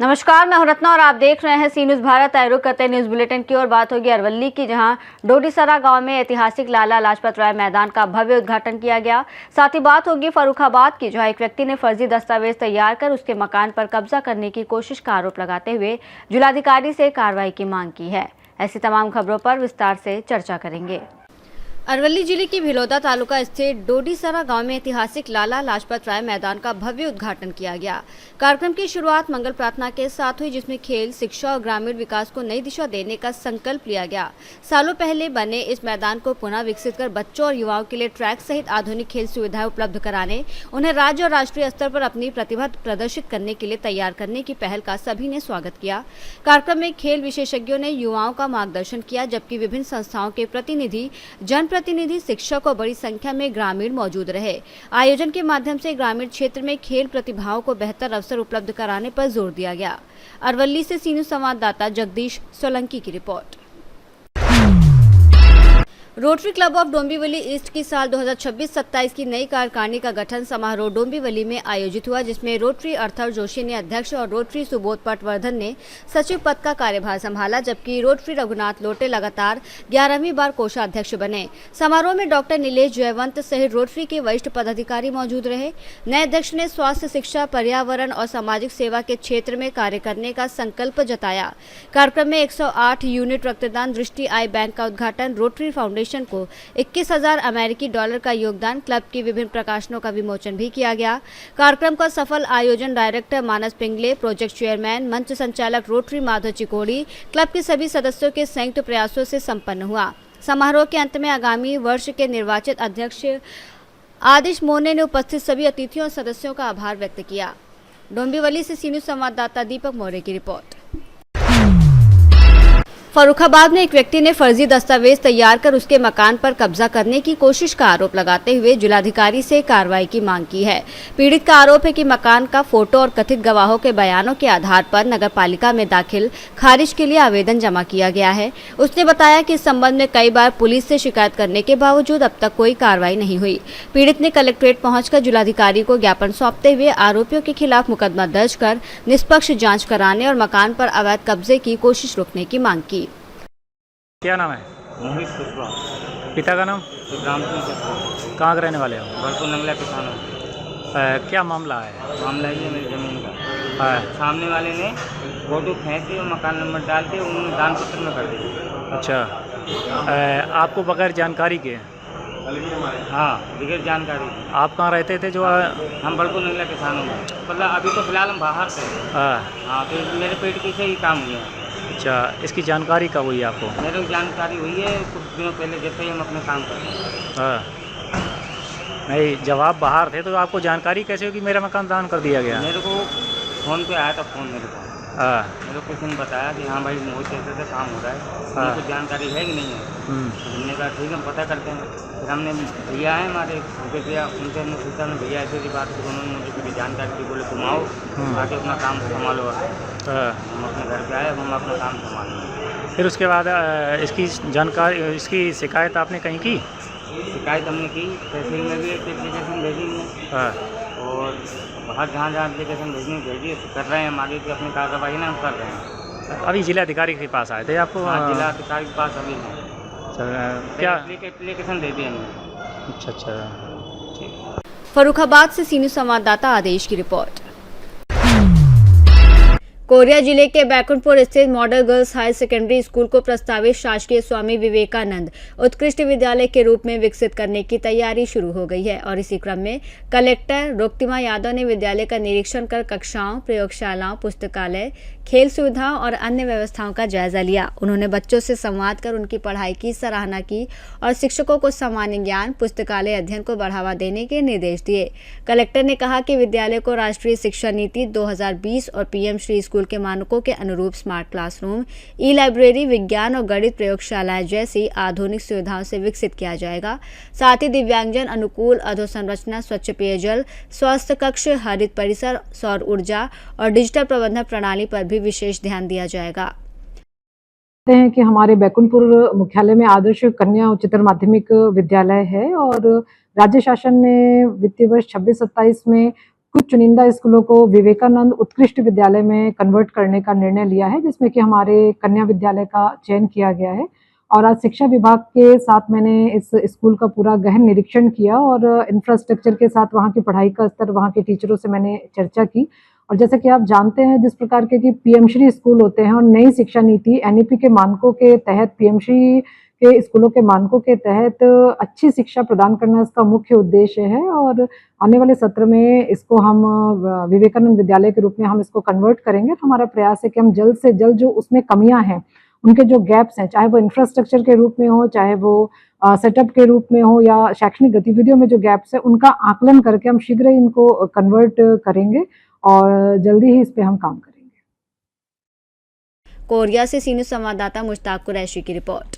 नमस्कार, मैं हूं रत्ना और आप देख रहे हैं सी न्यूज भारत। रुख करते न्यूज बुलेटिन की ओर। बात होगी अरवली की, जहां डोडीसरा गांव में ऐतिहासिक लाला लाजपत राय मैदान का भव्य उद्घाटन किया गया। साथ ही बात होगी फर्रुखाबाद की, जहां एक व्यक्ति ने फर्जी दस्तावेज तैयार कर उसके मकान पर कब्जा करने की कोशिश का आरोप लगाते हुए जिलाधिकारी से कार्रवाई की मांग की है। ऐसी तमाम खबरों पर विस्तार से चर्चा करेंगे। अरवली जिले की भिलौदा तालुका स्थित डोडीसरा गांव में ऐतिहासिक लाला लाजपत राय मैदान का भव्य उद्घाटन किया गया। कार्यक्रम की शुरुआत मंगल प्रार्थना के साथ हुई, जिसमें खेल, शिक्षा और ग्रामीण विकास को नई दिशा देने का संकल्प लिया गया। सालों पहले बने इस मैदान को पुनः विकसित कर बच्चों और युवाओं के लिए ट्रैक सहित आधुनिक खेल सुविधाएं उपलब्ध कराने, उन्हें राज्य और राष्ट्रीय स्तर पर अपनी प्रतिभा प्रदर्शित करने के लिए तैयार करने की पहल का सभी ने स्वागत किया। कार्यक्रम में खेल विशेषज्ञों ने युवाओं का मार्गदर्शन किया, जबकि विभिन्न संस्थाओं के प्रतिनिधि, जनप्रतिनिधि, शिक्षक और बड़ी संख्या में ग्रामीण मौजूद रहे। आयोजन के माध्यम से ग्रामीण क्षेत्र में खेल प्रतिभाओं को बेहतर अवसर उपलब्ध कराने पर जोर दिया गया। अरवली से सी न्यूज संवाददाता जगदीश सोलंकी की report. Rotary club of Dombivli east की साल 2026-27 की नई कार्यकारिणी का गठन समारोह डोंबिवली में आयोजित हुआ, जिसमें रोटरी अर्थर जोशी ने अध्यक्ष और रोटरी सुबोध पटवर्धन ने सचिव पद का कार्यभार संभाला, जबकि रोटरी रघुनाथ लोटे लगातार 11वीं बार कोषाध्यक्ष बने। समारोह में डॉक्टर नीलेश जयवंत सहित रोटरी के वरिष्ठ पदाधिकारी मौजूद रहे। नए अध्यक्ष ने स्वास्थ्य, शिक्षा, पर्यावरण और सामाजिक सेवा के क्षेत्र में कार्य करने का संकल्प जताया। कार्यक्रम में 108 यूनिट रक्तदान, दृष्टि आई बैंक का उद्घाटन, रोटरी फाउंडेशन को 21,000 अमेरिकी डॉलर का योगदान, क्लब की विभिन्न प्रकाशनों का विमोचन भी किया गया। कार्यक्रम का सफल आयोजन डायरेक्टर मानस पिंगले, प्रोजेक्ट चेयरमैन, मंच संचालक रोटरी माधव चिकोड़ी, क्लब के सभी सदस्यों के संयुक्त प्रयासों से संपन्न हुआ। समारोह के अंत में आगामी वर्ष के निर्वाचित अध्यक्ष आदिश मोने ने उपस्थित सभी अतिथियों और सदस्यों का आभार व्यक्त किया। डोंबिवली से सी न्यूज संवाददाता दीपक मौर्य की रिपोर्ट। फर्रुखाबाद में एक व्यक्ति ने फर्जी दस्तावेज तैयार कर उसके मकान पर कब्जा करने की कोशिश का आरोप लगाते हुए जिलाधिकारी से कार्रवाई की मांग की है। पीड़ित का आरोप है कि मकान का फोटो और कथित गवाहों के बयानों के आधार पर नगरपालिका में दाखिल खारिज के लिए आवेदन जमा किया गया है। उसने बताया कि इस संबंध में कई बार पुलिस से शिकायत करने के बावजूद अब तक कोई कार्रवाई नहीं हुई। पीड़ित ने कलेक्ट्रेट पहुंचकर जिलाधिकारी को ज्ञापन सौंपते हुए आरोपियों के खिलाफ मुकदमा दर्ज कर निष्पक्ष जाँच कराने और मकान पर अवैध कब्जे की कोशिश रोकने की मांग की। क्या नाम है? मोहित पुष्पा। पिता का नाम? राम सिंह। कहाँ के रहने वाले हो? भरपूर नंगला किसान हो। क्या मामला है? मामला ये है मेरी ज़मीन का। है। सामने वाले ने फोटो खींची और मकान नंबर डाल के उन्होंने दान पत्र में कर दिया। अच्छा, आपको बगैर जानकारी के? हाँ, बगैर जानकारी। आप कहाँ रहते थे? जो हम भरपूर नंगला किसान हो, मतलब अभी तो फिलहाल हम बाहर थे। हाँ, तो मेरे पेट पीछे ही काम हुआ। अच्छा, इसकी जानकारी कब हुई आपको? मेरे को जानकारी हुई है कुछ दिनों पहले, जैसे ही हम अपने काम कर रहे हैं। नहीं, जब आप बाहर थे तो आपको जानकारी कैसे हुई कि मेरा मकान दान कर दिया गया? मेरे को फ़ोन पे आया था, फ़ोन मेरे को किसी ने बताया कि हाँ भाई मोहित ऐसे काम हो रहा है, कुछ जानकारी है कि नहीं है। हमने कहा ठीक है, पता करते हैं। फिर हमने भैया है हमारे उनके भैया, उनसे हमने पूछा, भैया ऐसी बात की, उन्होंने मुझे कभी जानकारी दी, बोले तुम आओ आके अपना काम संभालो। हम अपने घर पे आए, हम अपना काम संभालेंगे। फिर उसके बाद इसकी जानकारी, इसकी शिकायत आपने कहीं की? शिकायत हमने की, तहसील में भी एप्लीकेशन भेजी हमने, और बाहर जहाँ जहाँ एप्लीकेशन भेजी कर रहे हैं हम, आगे की अपनी कार्रवाई ना हम कर रहे हैं। अभी जिलाधिकारी के पास आए थे आपको? हाँ, जिलाधिकारी के पास अभी हैं। क्या एप्लीकेशन दे दी हमने। अच्छा। फर्रुखाबाद से सी न्यूज संवाददाता आदेश की रिपोर्ट। कोरिया जिले के बैकुंठपुर स्थित model girls high secondary school को प्रस्तावित शासकीय स्वामी विवेकानंद उत्कृष्ट विद्यालय के रूप में विकसित करने की तैयारी शुरू हो गई है, और इसी क्रम में कलेक्टर रोक्तिमा यादव ने विद्यालय का निरीक्षण कर कक्षाओं, प्रयोगशालाओं, पुस्तकालय, खेल सुविधाओं और अन्य व्यवस्थाओं का जायजा लिया। उन्होंने बच्चों से संवाद कर उनकी पढ़ाई की सराहना की और शिक्षकों को सामान्य ज्ञान, पुस्तकालय अध्ययन को बढ़ावा देने के निर्देश दिए। कलेक्टर ने कहा कि विद्यालय को राष्ट्रीय शिक्षा नीति 2020 और पीएम श्री स्कूल के मानकों के अनुरूप स्मार्ट क्लासरूम, ई लाइब्रेरी, विज्ञान और गणित प्रयोगशालाएं जैसी आधुनिक सुविधाओं से विकसित किया जाएगा। साथ ही दिव्यांगजन अनुकूल अधोसंरचना, स्वच्छ पेयजल, स्वास्थ्य कक्ष, हरित परिसर, सौर ऊर्जा और डिजिटल प्रबंधन प्रणाली पर भी विशेष ध्यान दिया जाएगा। हैं कि हमारे बैकुंठपुर मुख्यालय में आदर्श कन्या उच्चतर माध्यमिक विद्यालय है, और राज्य शासन ने वित्तीय वर्ष 26-27 में कुछ चुनिंदा स्कूलों को विवेकानंद उत्कृष्ट विद्यालय में कन्वर्ट करने का निर्णय लिया है, जिसमें कि हमारे कन्या विद्यालय का चयन किया गया है। और आज शिक्षा विभाग के साथ मैंने इस स्कूल का पूरा गहन निरीक्षण किया और इंफ्रास्ट्रक्चर के साथ वहाँ की पढ़ाई का स्तर, वहाँ के टीचरों से मैंने चर्चा की। और जैसे कि आप जानते हैं, जिस प्रकार के कि पीएमश्री स्कूल होते हैं और नई शिक्षा नीति एनईपी के मानकों के तहत, पीएमश्री के स्कूलों के मानकों के तहत अच्छी शिक्षा प्रदान करना इसका मुख्य उद्देश्य है। और आने वाले सत्र में इसको हम विवेकानंद विद्यालय के रूप में हम इसको कन्वर्ट करेंगे। हमारा प्रयास है कि हम जल्द से जल्द जो उसमें कमियां हैं, उनके जो गैप्स हैं, चाहे वो इंफ्रास्ट्रक्चर के रूप में हो, चाहे वो सेटअप के रूप में हो या शैक्षणिक गतिविधियों में जो गैप्स है, उनका आकलन करके हम शीघ्र ही इनको कन्वर्ट करेंगे और जल्दी ही इस पे हम काम करेंगे। कोरिया से सी न्यूज़ संवाददाता मुश्ताक कुरैशी की रिपोर्ट।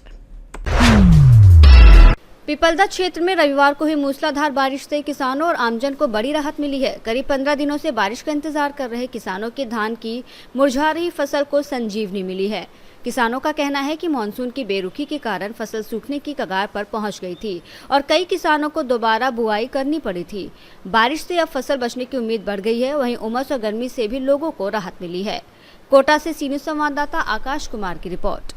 पिपलदा क्षेत्र में रविवार को हुई मूसलाधार बारिश से किसानों और आमजन को बड़ी राहत मिली है। करीब 15 दिनों से बारिश का इंतजार कर रहे किसानों के धान की मुरझा रही फसल को संजीवनी मिली है। किसानों का कहना है कि मानसून की बेरुखी के कारण फसल सूखने की कगार पर पहुंच गई थी और कई किसानों को दोबारा बुआई करनी पड़ी थी। बारिश से अब फसल बचने की उम्मीद बढ़ गई है। वहीं उमस और गर्मी से भी लोगों को राहत मिली है। कोटा से सी न्यूज़ संवाददाता आकाश कुमार की रिपोर्ट।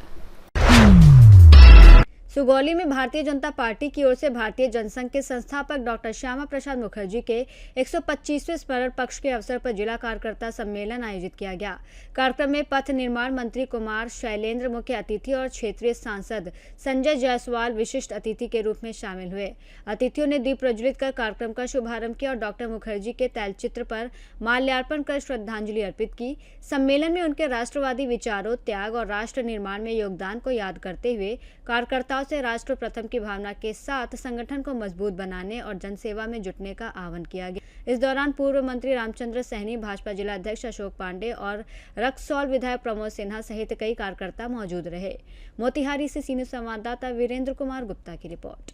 सुगौली में भारतीय जनता पार्टी की ओर से भारतीय जनसंघ के संस्थापक डॉक्टर श्यामा प्रसाद मुखर्जी के 125वें स्मरण पक्ष के अवसर पर जिला कार्यकर्ता सम्मेलन आयोजित किया गया। कार्यक्रम में पथ निर्माण मंत्री कुमार शैलेंद्र मुख्य अतिथि और क्षेत्रीय सांसद संजय जायसवाल विशिष्ट अतिथि के रूप में शामिल हुए। अतिथियों ने दीप प्रज्वलित कर कार्यक्रम का शुभारंभ किया और डॉक्टर मुखर्जी के तैलचित्र पर माल्यार्पण कर श्रद्धांजलि अर्पित की। सम्मेलन में उनके राष्ट्रवादी विचारों, त्याग और राष्ट्र निर्माण में योगदान को याद करते हुए कार्यकर्ताओं से राष्ट्र प्रथम की भावना के साथ संगठन को मजबूत बनाने और जनसेवा में जुटने का आह्वान किया गया। इस दौरान पूर्व मंत्री रामचंद्र सहनी, भाजपा जिला अध्यक्ष अशोक पांडे और रक्सौल विधायक प्रमोद सिन्हा सहित कई कार्यकर्ता मौजूद रहे। मोतिहारी से सी न्यूज़ संवाददाता वीरेंद्र कुमार गुप्ता की रिपोर्ट।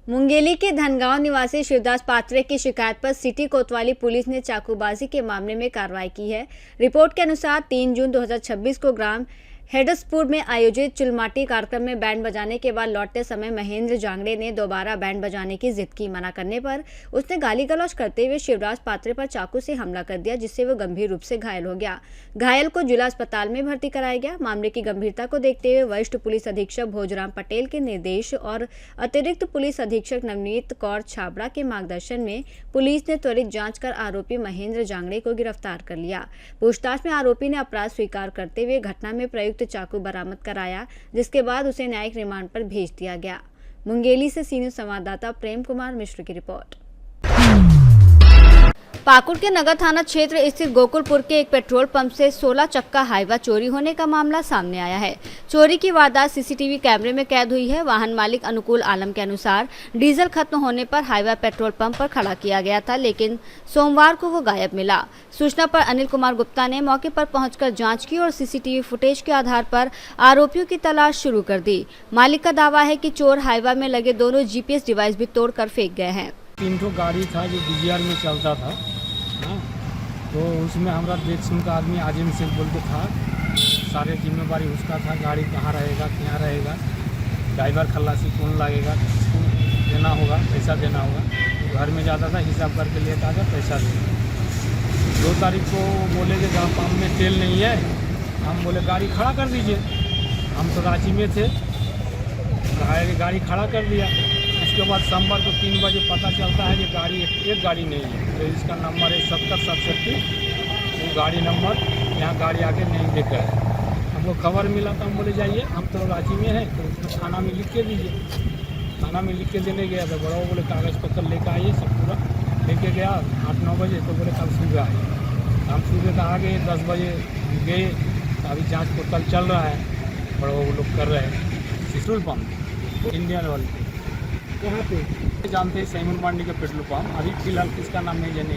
मुंगेली के धनगांव निवासी शिवदास पात्रे की शिकायत पर सिटी कोतवाली पुलिस ने चाकूबाजी के मामले में कार्रवाई की है। रिपोर्ट के अनुसार 3 जून 2026 को ग्राम हेडसपुर में आयोजित चुलमाटी कार्यक्रम में बैंड बजाने के बाद लौटते समय महेंद्र जांगड़े ने दोबारा बैंड बजाने की जिद की। मना करने पर उसने गाली गलौज करते हुए शिवराज पात्रे पर चाकू से हमला कर दिया, जिससे वो गंभीर रूप से घायल हो गया। घायल को जिला अस्पताल में भर्ती कराया गया। मामले की गंभीरता को देखते हुए वरिष्ठ पुलिस अधीक्षक भोजराम पटेल के निर्देश और अतिरिक्त पुलिस अधीक्षक नवनीत कौर छाबड़ा के मार्गदर्शन में पुलिस ने त्वरित जाँच कर आरोपी महेंद्र जांगड़े को गिरफ्तार कर लिया। पूछताछ में आरोपी ने अपराध स्वीकार करते हुए घटना में प्रयुक्त चाकू बरामद कराया, जिसके बाद उसे न्यायिक रिमांड पर भेज दिया गया। मुंगेली से सी न्यूज़ संवाददाता प्रेम कुमार मिश्र की रिपोर्ट। पाकुड़ के नगर थाना क्षेत्र स्थित गोकुलपुर के एक पेट्रोल पंप से 16 चक्का हाईवा चोरी होने का मामला सामने आया है। चोरी की वारदात सीसीटीवी कैमरे में कैद हुई है। वाहन मालिक अनुकूल आलम के अनुसार डीजल खत्म होने पर हाईवा पेट्रोल पंप पर खड़ा किया गया था, लेकिन सोमवार को वो गायब मिला। सूचना पर अनिल कुमार गुप्ता ने मौके पर पहुंचकर जांच की और सीसीटीवी फुटेज के आधार पर आरोपियों की तलाश शुरू कर दी। मालिक का दावा है कि चोर हाईवा में लगे दोनों जीपीएस डिवाइस भी तोड़कर फेंक गए हैं। 3 गाड़ी था जो डीजीआर में चलता था, तो उसमें हमारा देख सुन का आदमी आजिम से बोल के था, सारे जिम्मेवारी उसका था। गाड़ी कहाँ रहेगा, क्या रहेगा, ड्राइवर खल्लासी कौन लगेगा, किसको देना होगा, पैसा देना होगा। घर में जाता था, हिसाब करके लेता था, पैसा देना। 2 तारीख को बोले कि पंप में तेल नहीं है। हम बोले गाड़ी खड़ा कर दीजिए। हम तो रांची में थे, गाड़ी खड़ा कर दिया। उसके बाद सोमवार को 3 बजे पता चलता है कि गाड़ी एक गाड़ी नहीं है। तो इसका नंबर है 7067। वो गाड़ी नंबर यहाँ गाड़ी आके नहीं देखा है। हमको खबर मिला तो हम बोले जाइए, हम तो रांची में हैं, तो उसको थाना में लिख के दीजिए। थाना में लिख के देने गया तो बड़ा बोले कागज़ पत्र लेकर आइए, सब पूरा लेके गया। 8-9 बजे तो बोले कल सुबह आइए। हम सुबह तो आ गए, 10 बजे गए। तो अभी जाँच पोर्टल चल रहा है, बड़ा वो लोग कर रहे हैं। पेट्रोल पम्प इंडियन ऑयल कहाँ पे जानते हैं, सैमन पांडे का पेट्रोल पंप। अभी फिलहाल किसका नाम नहीं जाने।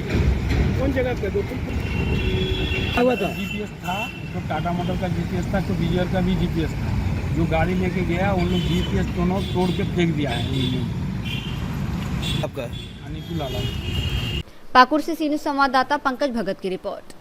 कौन जगह पे हुआ था? जीपीएस था, तो टाटा मोटर का जीपीएस था, तो विजय का भी जीपीएस था। जो गाड़ी लेके गया उन लोग जीपीएस दोनों तोड़ के फेंक दिया है। आपका अनुकूल आलम। पाकुड़ से सी न्यूज़ संवाददाता पंकज भगत की रिपोर्ट।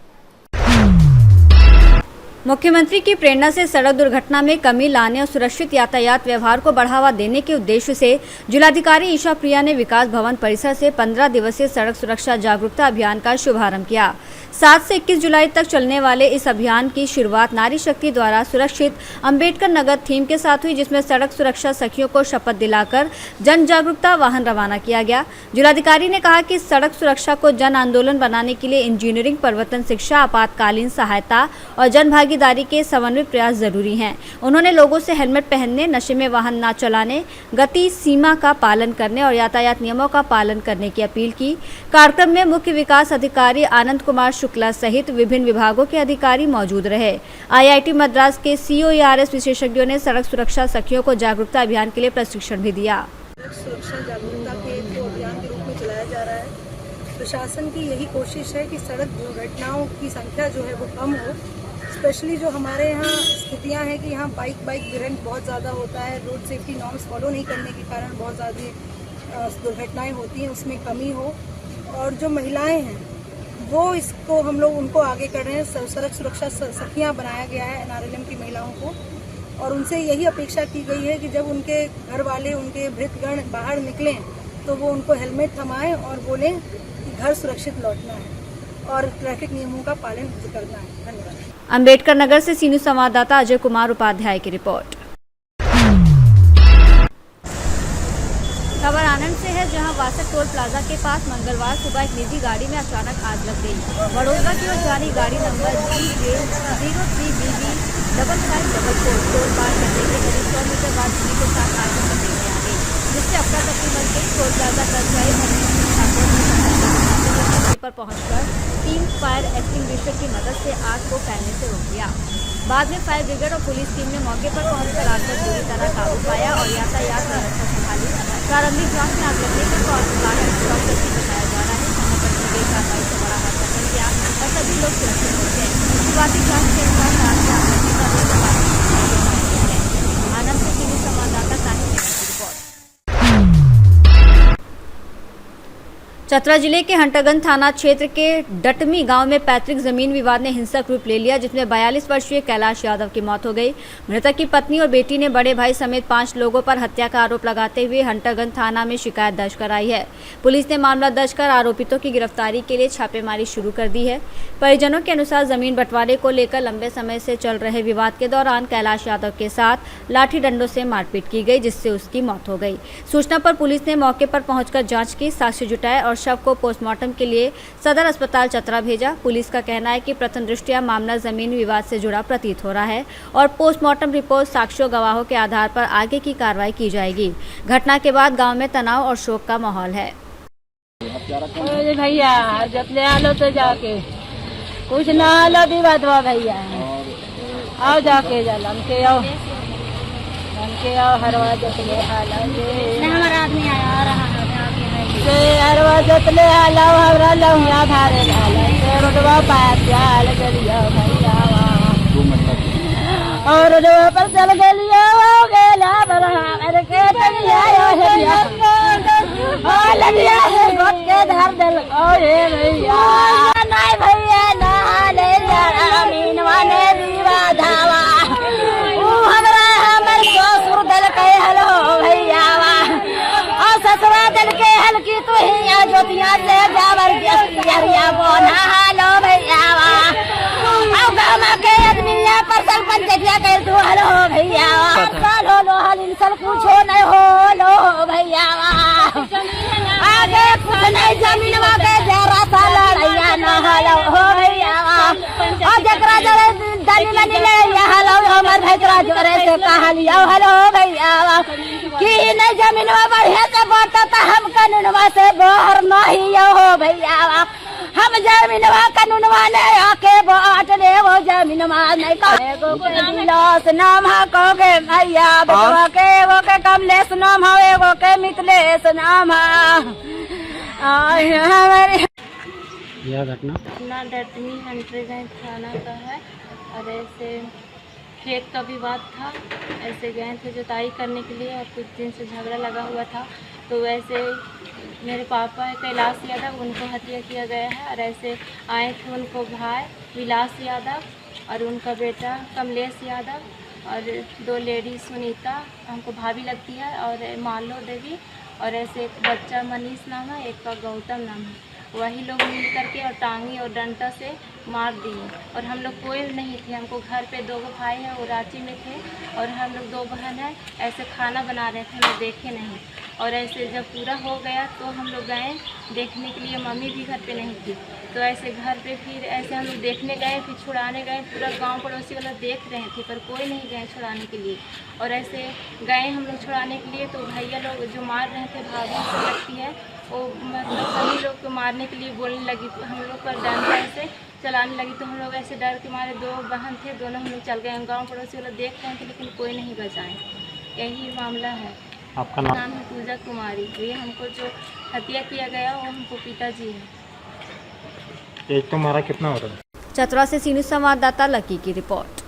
मुख्यमंत्री की प्रेरणा से सड़क दुर्घटना में कमी लाने और सुरक्षित यातायात व्यवहार को बढ़ावा देने के उद्देश्य से जिलाधिकारी ईशा प्रिया ने विकास भवन परिसर से 15 दिवसीय सड़क सुरक्षा जागरूकता अभियान का शुभारंभ किया। 7 से 21 जुलाई तक चलने वाले इस अभियान की शुरुआत नारी शक्ति द्वारा सुरक्षित अंबेडकर नगर थीम के साथ हुई, जिसमें सड़क सुरक्षा सखियों को शपथ दिलाकर जन जागरूकता वाहन रवाना किया गया। जिलाधिकारी ने कहा कि सड़क सुरक्षा को जन आंदोलन बनाने के लिए इंजीनियरिंग, प्रवर्तन शिक्षा, आपातकालीन सहायता और जन भागीदारी के समन्वित प्रयास जरूरी हैं। उन्होंने लोगों से हेलमेट पहनने, नशे में वाहन न चलाने, गति सीमा का पालन करने और यातायात नियमों का पालन करने की अपील की। कार्यक्रम में मुख्य विकास अधिकारी आनंद कुमार शुक्ला सहित विभिन्न विभागों के अधिकारी मौजूद रहे। IIT मद्रास के COARS विशेषज्ञों ने सड़क सुरक्षा सखियों को जागरूकता अभियान के लिए प्रशिक्षण भी दिया। सड़क सुरक्षा जागरूकता के जो अभियान के रूप में चलाया जा रहा है, प्रशासन की यही कोशिश है कि सड़क दुर्घटनाओं की संख्या जो है वो कम हो। स्पेशली जो हमारे यहाँ स्थितियाँ हैं कि यहाँ बाइक दुर्घटना बहुत ज़्यादा होता है, रोड सेफ्टी नॉर्म्स फॉलो नहीं करने के कारण बहुत ज़्यादा दुर्घटनाएं होती हैं, उसमें कमी हो। और जो महिलाएं हैं वो इसको हम लोग उनको आगे कर रहे हैं। सड़क सुरक्षा सखियाँ बनाया गया है NRLM की महिलाओं को, और उनसे यही अपेक्षा की गई है कि जब उनके घर वाले, उनके भृतगण बाहर निकलें तो वो उनको हेलमेट थमाएं और बोलें कि घर सुरक्षित लौटना है और ट्रैफिक नियमों का पालन करना है। धन्यवाद। अंबेडकर नगर से सीनू संवाददाता अजय कुमार उपाध्याय की रिपोर्ट। खबर आनंद से है, जहां वासक टोल प्लाजा के पास मंगलवार सुबह एक निजी गाड़ी में अचानक आग लग गई। बड़ौदा की ओर जारी गाड़ी नंबर GJ03BB 5544 टोल पार करने के करीब 100 मीटर बाद बिजली के साथ आग लगने में आ गई, जिससे अफरा तफरी मच गई। टोल प्लाजा कर्मचारी पर पहुंचकर टीम फायर एक्सटिंग्विशर की मदद से आग को फैलने से रोक दिया। बाद में फायर ब्रिगेड और पुलिस टीम ने मौके पर पहुंचकर आग पर पूरी तरह काबू पाया और यातायात व्यवस्था संभाली। प्रारंभिक जांच में आग लगने का कारण शॉर्ट सर्किट बताया जा रहा है। मौके पर की गई कार्रवाई से बड़ा हादसा टल गया और सभी लोग सुरक्षित हो गए। शुरुआती जांच के अनुसार आग में आग लगने का रोग आनंद से टीवी संवाददाता साहिब की रिपोर्ट। चतरा जिले के हंटरगंज थाना क्षेत्र के डटमी गांव में पैतृक जमीन विवाद ने हिंसक रूप ले लिया, जिसमें 42 वर्षीय कैलाश यादव की मौत हो गई। मृतक की पत्नी और बेटी ने बड़े भाई समेत 5 लोगों पर हत्या का आरोप लगाते हुए हंटरगंज थाना में शिकायत दर्ज कराई है। पुलिस ने मामला दर्ज कर आरोपितों की गिरफ्तारी के लिए छापेमारी शुरू कर दी है। परिजनों के अनुसार जमीन बंटवारे को लेकर लंबे समय से चल रहे विवाद के दौरान कैलाश यादव के साथ लाठी डंडों से मारपीट की गई, जिससे उसकी मौत हो गई। सूचना पर पुलिस ने मौके पर पहुंचकर जांच की, साक्ष्य जुटाए और शव को पोस्टमार्टम के लिए सदर अस्पताल चतरा भेजा। पुलिस का कहना है कि प्रथम दृष्टया मामला जमीन विवाद से जुड़ा प्रतीत हो रहा है और पोस्टमार्टम रिपोर्ट, साक्ष्यों, गवाहों के आधार पर आगे की कार्रवाई की जाएगी। घटना के बाद गांव में तनाव और शोक का माहौल है। भैया जतले आलो तो जाके कुछ ना आलो दिवा भैया आओ जाके जलम के आओ हरवा जतले आलो हमारा आदमी आया रहा हरवा जतले आलो हमरा लहुआ धारे लाल रोडवा पार जाल गलिया भैया और रोडवा पर चल गलिया हो गेला बरहा मेरे के तलिया हो लगिया है गोट के धर दल ओए भैया नहीं भैया ना ले जा मीन वाने दीवा धावा ओ हमरा हमर ससुर दल के हेलो भैया और ससुरा दल के हल की तू ही आ जोतिया से जावर जरिया बोना हेलो भैया आओ गांव के आदमिया पर सरपंच क्या कर तू हेलो भैया साल हो हल इंसान कुछ नहीं हो लो भैया आगे कुछ नहीं जमीन के जरा सा लड़ैया न हलो हो भैया और जकरा जरे दनी लनी ले हलो हमर भैतरा जोरे से कहलियो हलो भैया कि नहीं जमीन बढ़िया से बाटा त हम कानूनवा से बाहर नहीं हो भैया हम जमीनवा कानूनवा ने आके बांट ले वो जमीनवा नहीं एगो के दिलास नाम हा कोगे भैया बटवा के एगो के कमलेश नाम हा एगो के मितलेश नाम हा हमारे यह घटना डटमी हंटरगंज थाना का है और ऐसे खेत का विवाद था। ऐसे गए थे जुताई करने के लिए और कुछ दिन से झगड़ा लगा हुआ था, तो वैसे मेरे पापा है कैलाश यादव, उनको हत्या किया गया है और ऐसे आए थे उनको भाई विलास यादव और उनका बेटा कमलेश यादव और 2 लेडीज सुनीता हमको भाभी लगती है और मालो देवी और ऐसे एक बच्चा मनीष नाम है, एक का गौतम नाम है। वही लोग मिल करके और टांगी और डंडा से मार दिए और हम लोग कोई नहीं थे। हमको घर पे 2 भाई हैं, वो रांची में थे और हम लोग 2 बहन हैं। ऐसे खाना बना रहे थे, हम लोग देखे नहीं और ऐसे जब पूरा हो गया तो हम लोग गए देखने के लिए। मम्मी भी घर पे नहीं थी तो ऐसे घर पे फिर ऐसे हम लोग देखने गए, फिर छुड़ाने गए। पूरा गांव पड़ोसी वाला देख रहे थे पर कोई नहीं गए छुड़ाने के लिए। और ऐसे गए हम लोग छुड़ाने के लिए तो भैया लोग जो मार रहे थे, भाभी से लगती है, वो मतलब सभी लोग को मारने के लिए बोलने लगी। हम लोग पर डंडा ऐसे चलाने लगी तो हम लोग ऐसे डर के मारे 2 बहन थे, दोनों हम लोग चल गए। गांव पड़ोसी वाला देख रहे थे लेकिन कोई नहीं बचाए। यही मामला है। आपका नाम है पूजा कुमारी। ये हमको जो हत्या किया गया वो हमको पिताजी है। एक तुम्हारा कितना होता है? चतरा से सीनियर संवाददाता लकी की रिपोर्ट।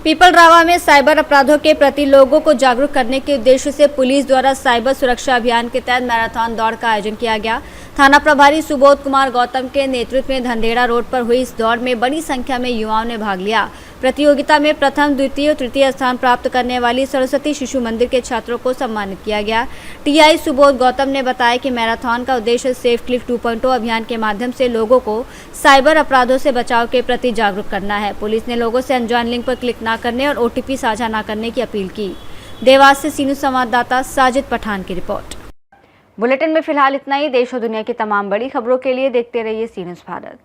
पीपलरावा में साइबर अपराधों के प्रति लोगों को जागरूक करने के उद्देश्य से पुलिस द्वारा साइबर सुरक्षा अभियान के तहत मैराथन दौड़ का आयोजन किया गया। थाना प्रभारी सुबोध कुमार गौतम के नेतृत्व में धंधेड़ा रोड पर हुई इस दौड़ में बड़ी संख्या में युवाओं ने भाग लिया। प्रतियोगिता में प्रथम, द्वितीय और तृतीय स्थान प्राप्त करने वाली सरस्वती शिशु मंदिर के छात्रों को सम्मानित किया गया। टीआई सुबोध गौतम ने बताया कि मैराथन का उद्देश्य सेफ क्लिक 2.0 अभियान के माध्यम से लोगों को साइबर अपराधों से बचाव के प्रति जागरूक करना है। पुलिस ने लोगों से अनजान लिंक पर क्लिक न करने और OTP साझा न करने की अपील की। देवास से सीनियर संवाददाता साजिद पठान की रिपोर्ट। बुलेटिन में फिलहाल इतना ही। देश और दुनिया की तमाम बड़ी खबरों के लिए देखते रहिए सी न्यूज़ भारत।